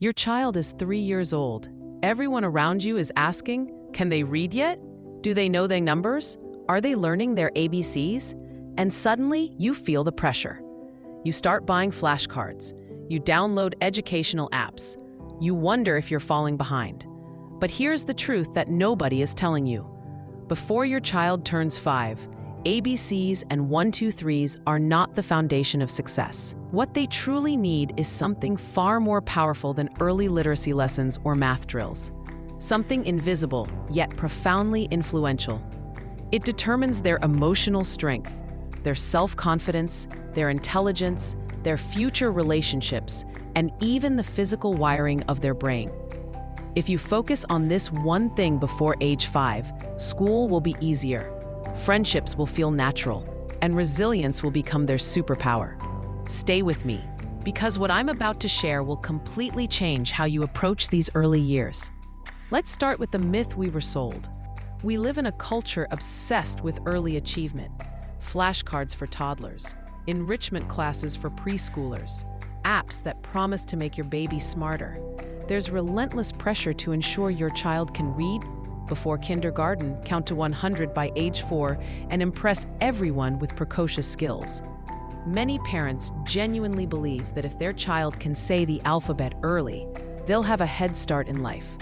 Your child is 3 years old. Everyone around you is asking, can they read yet? Do they know their numbers? Are they learning their ABCs? And suddenly, you feel the pressure. You start buying flashcards. You download educational apps. You wonder if you're falling behind. But here's the truth that nobody is telling you. Before your child turns 5, ABCs and 1, 2, 3s are not the foundation of success. What they truly need is something far more powerful than early literacy lessons or math drills. Something invisible, yet profoundly influential. It determines their emotional strength, their self-confidence, their intelligence, their future relationships, and even the physical wiring of their brain. If you focus on this one thing before age 5, school will be easier. Friendships will feel natural, and resilience will become their superpower. Stay with me, because what I'm about to share will completely change how you approach these early years. Let's start with the myth we were sold. We live in a culture obsessed with early achievement. Flashcards for toddlers, enrichment classes for preschoolers, apps that promise to make your baby smarter. There's relentless pressure to ensure your child can read before kindergarten, count to 100 by age 4, and impress everyone with precocious skills. Many parents genuinely believe that if their child can say the alphabet early, they'll have a head start in life.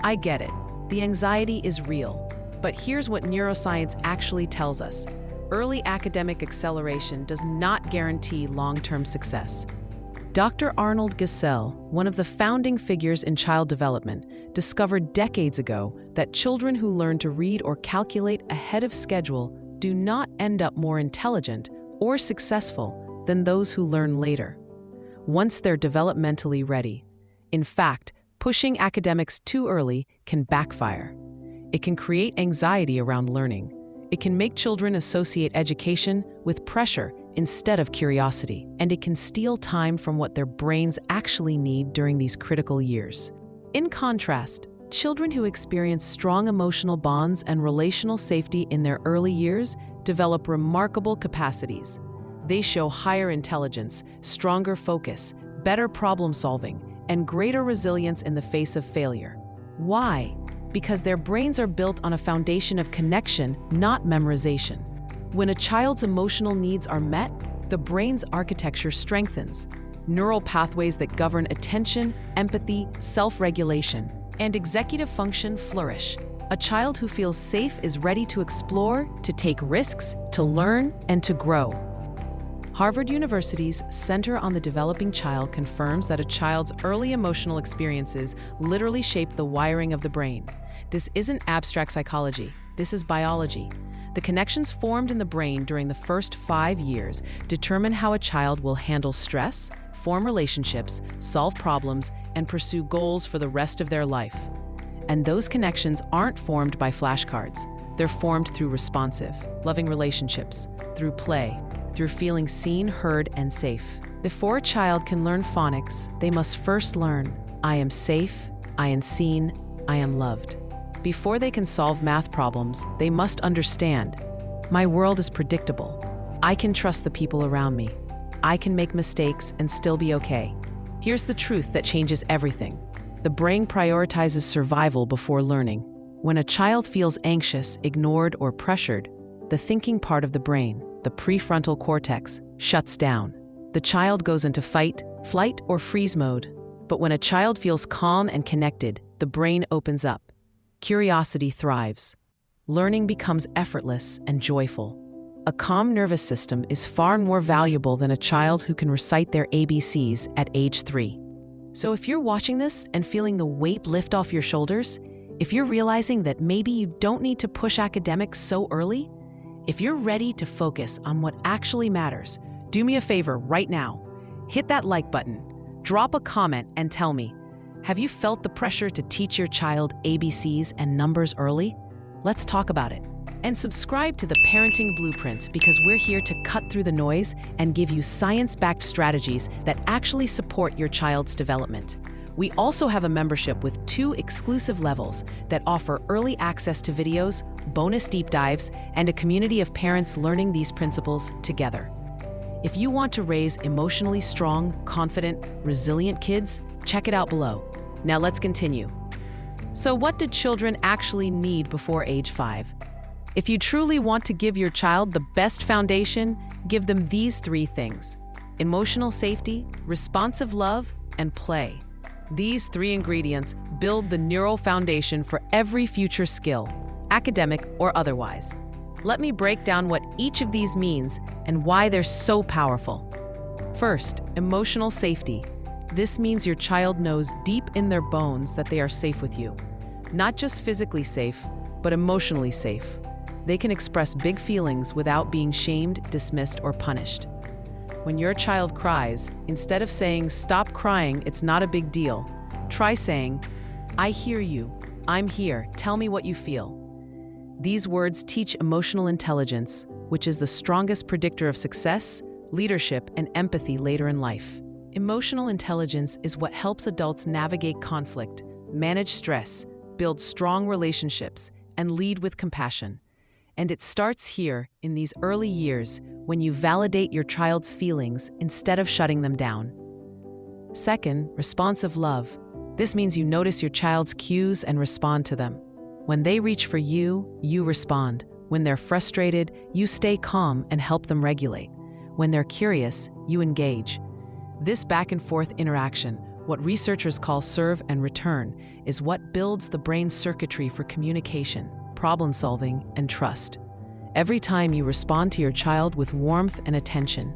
I get it. The anxiety is real. But here's what neuroscience actually tells us. Early academic acceleration does not guarantee long-term success. Dr. Arnold Gesell, one of the founding figures in child development, discovered decades ago that children who learn to read or calculate ahead of schedule do not end up more intelligent or successful than those who learn later, once they're developmentally ready. In fact, pushing academics too early can backfire. It can create anxiety around learning. It can make children associate education with pressure instead of curiosity, and it can steal time from what their brains actually need during these critical years. In contrast, children who experience strong emotional bonds and relational safety in their early years develop remarkable capacities. They show higher intelligence, stronger focus, better problem solving, and greater resilience in the face of failure. Why? Because their brains are built on a foundation of connection, not memorization. When a child's emotional needs are met, the brain's architecture strengthens. Neural pathways that govern attention, empathy, self-regulation, and executive function flourish. A child who feels safe is ready to explore, to take risks, to learn, and to grow. Harvard University's Center on the Developing Child confirms that a child's early emotional experiences literally shape the wiring of the brain. This isn't abstract psychology, this is biology. The connections formed in the brain during the first 5 years determine how a child will handle stress, form relationships, solve problems, and pursue goals for the rest of their life. And those connections aren't formed by flashcards. They're formed through responsive, loving relationships, through play, through feeling seen, heard, and safe. Before a child can learn phonics, they must first learn, I am safe, I am seen, I am loved. Before they can solve math problems, they must understand, my world is predictable. I can trust the people around me. I can make mistakes and still be okay. Here's the truth that changes everything. The brain prioritizes survival before learning. When a child feels anxious, ignored, or pressured, the thinking part of the brain, the prefrontal cortex, shuts down. The child goes into fight, flight, or freeze mode. But when a child feels calm and connected, the brain opens up. Curiosity thrives. Learning becomes effortless and joyful. A calm nervous system is far more valuable than a child who can recite their ABCs at age 3. So if you're watching this and feeling the weight lift off your shoulders, if you're realizing that maybe you don't need to push academics so early, if you're ready to focus on what actually matters, do me a favor right now. Hit that like button, drop a comment, and tell me, have you felt the pressure to teach your child ABCs and numbers early? Let's talk about it. And subscribe to the Parenting Blueprint because we're here to cut through the noise and give you science-backed strategies that actually support your child's development. We also have a membership with 2 exclusive levels that offer early access to videos, bonus deep dives, and a community of parents learning these principles together. If you want to raise emotionally strong, confident, resilient kids, Check it out below. Now let's continue. So what do children actually need before age 5? If you truly want to give your child the best foundation, give them these 3 things: emotional safety, responsive love, and play. These 3 ingredients build the neural foundation for every future skill, academic or otherwise. Let me break down what each of these means and why they're so powerful. First, emotional safety. This means your child knows deep in their bones that they are safe with you. Not just physically safe, but emotionally safe. They can express big feelings without being shamed, dismissed, or punished. When your child cries, instead of saying, "Stop crying, it's not a big deal," try saying, "I hear you, I'm here, tell me what you feel." These words teach emotional intelligence, which is the strongest predictor of success, leadership, and empathy later in life. Emotional intelligence is what helps adults navigate conflict, manage stress, build strong relationships, and lead with compassion. And it starts here, in these early years, when you validate your child's feelings instead of shutting them down. Second, responsive love. This means you notice your child's cues and respond to them. When they reach for you, you respond. When they're frustrated, you stay calm and help them regulate. When they're curious, you engage. This back-and-forth interaction, what researchers call serve and return, is what builds the brain's circuitry for communication, problem-solving, and trust. Every time you respond to your child with warmth and attention,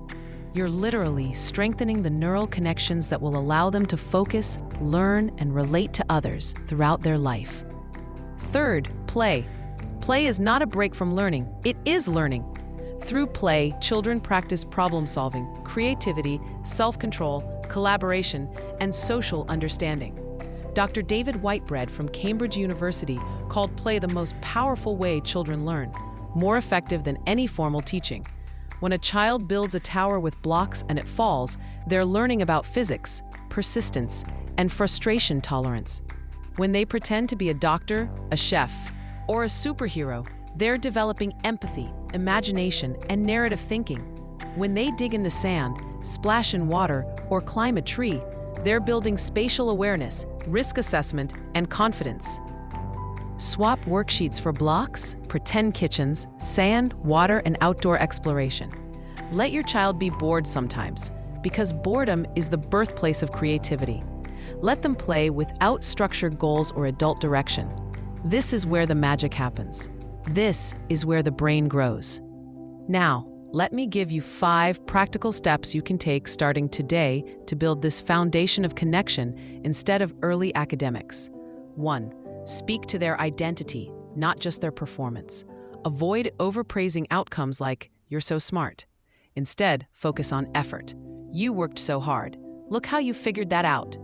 you're literally strengthening the neural connections that will allow them to focus, learn, and relate to others throughout their life. Third, play. Play is not a break from learning, it is learning. Through play, children practice problem-solving, creativity, self-control, collaboration, and social understanding. Dr. David Whitebread from Cambridge University called play the most powerful way children learn, more effective than any formal teaching. When a child builds a tower with blocks and it falls, they're learning about physics, persistence, and frustration tolerance. When they pretend to be a doctor, a chef, or a superhero, they're developing empathy, imagination, and narrative thinking. When they dig in the sand, splash in water, or climb a tree, they're building spatial awareness, risk assessment, and confidence. Swap worksheets for blocks, pretend kitchens, sand, water, and outdoor exploration. Let your child be bored sometimes, because boredom is the birthplace of creativity. Let them play without structured goals or adult direction. This is where the magic happens. This is where the brain grows. Now, let me give you 5 practical steps you can take starting today to build this foundation of connection instead of early academics. 1. Speak to their identity, not just their performance. Avoid overpraising outcomes like, "You're so smart." Instead, focus on effort. "You worked so hard. Look how you figured that out."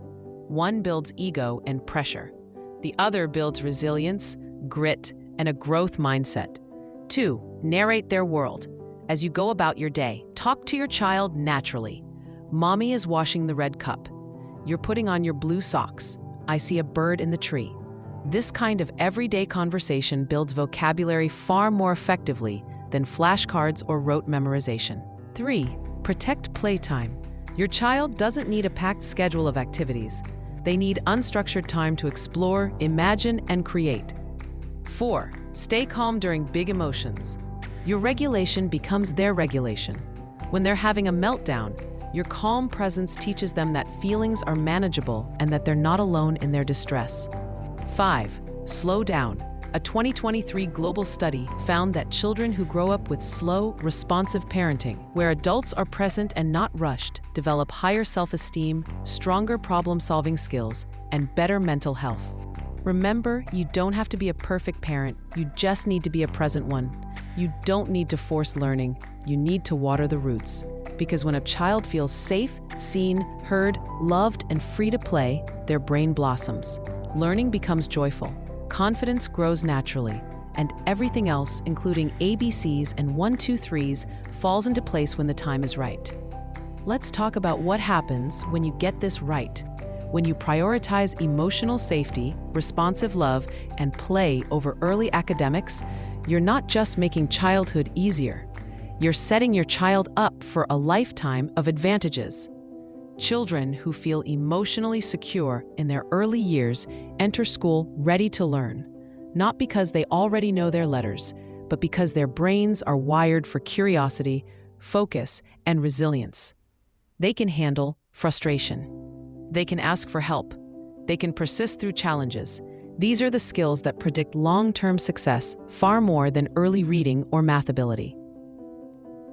One builds ego and pressure. The other builds resilience, grit, and a growth mindset. 2. Narrate their world. As you go about your day, talk to your child naturally. "Mommy is washing the red cup. You're putting on your blue socks. I see a bird in the tree." This kind of everyday conversation builds vocabulary far more effectively than flashcards or rote memorization. 3. Protect playtime. Your child doesn't need a packed schedule of activities. They need unstructured time to explore, imagine, and create. 4. Stay calm during big emotions. Your regulation becomes their regulation. When they're having a meltdown, your calm presence teaches them that feelings are manageable and that they're not alone in their distress. 5. Slow down. A 2023 global study found that children who grow up with slow, responsive parenting, where adults are present and not rushed, develop higher self-esteem, stronger problem-solving skills, and better mental health. Remember, you don't have to be a perfect parent, you just need to be a present one. You don't need to force learning, you need to water the roots. Because when a child feels safe, seen, heard, loved, and free to play, their brain blossoms. Learning becomes joyful, confidence grows naturally, and everything else, including ABCs and 1, 2, 3s, falls into place when the time is right. Let's talk about what happens when you get this right. When you prioritize emotional safety, responsive love, and play over early academics, you're not just making childhood easier. You're setting your child up for a lifetime of advantages. Children who feel emotionally secure in their early years enter school ready to learn, not because they already know their letters, but because their brains are wired for curiosity, focus, and resilience. They can handle frustration. They can ask for help. They can persist through challenges. These are the skills that predict long-term success far more than early reading or math ability.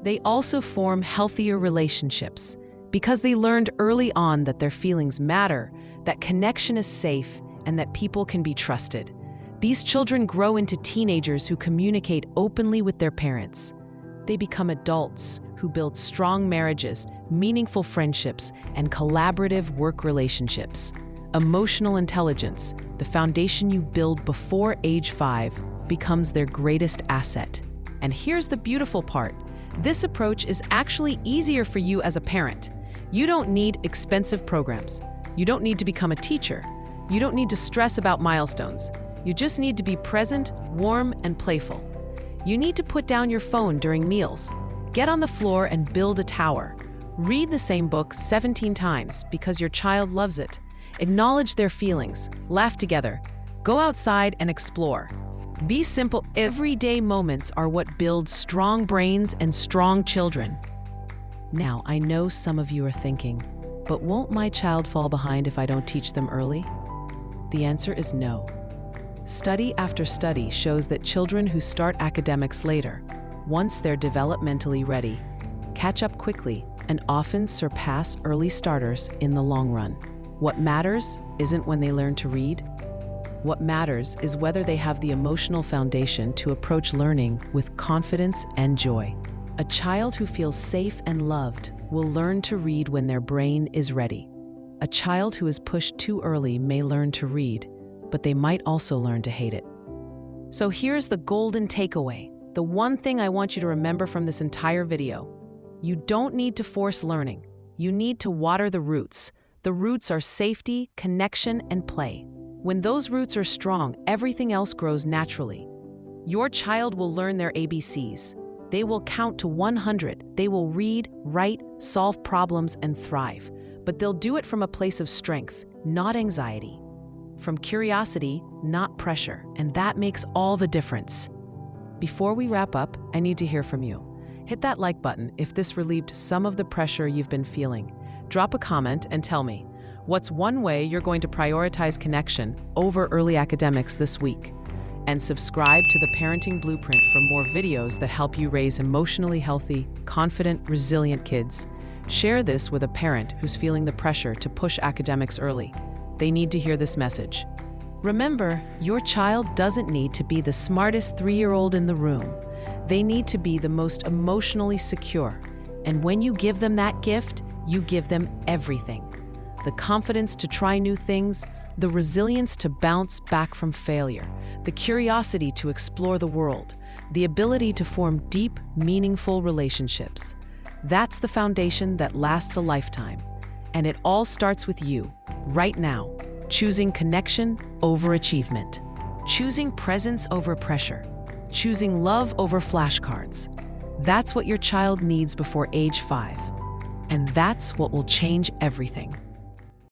They also form healthier relationships because they learned early on that their feelings matter, that connection is safe, and that people can be trusted. These children grow into teenagers who communicate openly with their parents. They become adults who build strong marriages, meaningful friendships, and collaborative work relationships. Emotional intelligence, the foundation you build before age 5, becomes their greatest asset. And here's the beautiful part. This approach is actually easier for you as a parent. You don't need expensive programs. You don't need to become a teacher. You don't need to stress about milestones. You just need to be present, warm, and playful. You need to put down your phone during meals. Get on the floor and build a tower. Read the same book 17 times because your child loves it. Acknowledge their feelings. Laugh together. Go outside and explore. These simple, everyday moments are what build strong brains and strong children. Now, I know some of you are thinking, but won't my child fall behind if I don't teach them early? The answer is no. Study after study shows that children who start academics later, once they're developmentally ready, catch up quickly and often surpass early starters in the long run. What matters isn't when they learn to read. What matters is whether they have the emotional foundation to approach learning with confidence and joy. A child who feels safe and loved will learn to read when their brain is ready. A child who is pushed too early may learn to read, but they might also learn to hate it. So here's the golden takeaway, the one thing I want you to remember from this entire video. You don't need to force learning. You need to water the roots. The roots are safety, connection, and play. When those roots are strong, everything else grows naturally. Your child will learn their ABCs. They will count to 100. They will read, write, solve problems, and thrive. But they'll do it from a place of strength, not anxiety. From curiosity, not pressure, and that makes all the difference. Before we wrap up, I need to hear from you. Hit that like button if this relieved some of the pressure you've been feeling. Drop a comment and tell me, what's one way you're going to prioritize connection over early academics this week? And subscribe to the Parenting Blueprint for more videos that help you raise emotionally healthy, confident, resilient kids. Share this with a parent who's feeling the pressure to push academics early. They need to hear this message. Remember, your child doesn't need to be the smartest 3-year-old in the room. They need to be the most emotionally secure. And when you give them that gift, you give them everything. The confidence to try new things, the resilience to bounce back from failure, the curiosity to explore the world, the ability to form deep, meaningful relationships. That's the foundation that lasts a lifetime. And it all starts with you, right now, choosing connection over achievement, choosing presence over pressure, choosing love over flashcards. That's what your child needs before age 5. And that's what will change everything.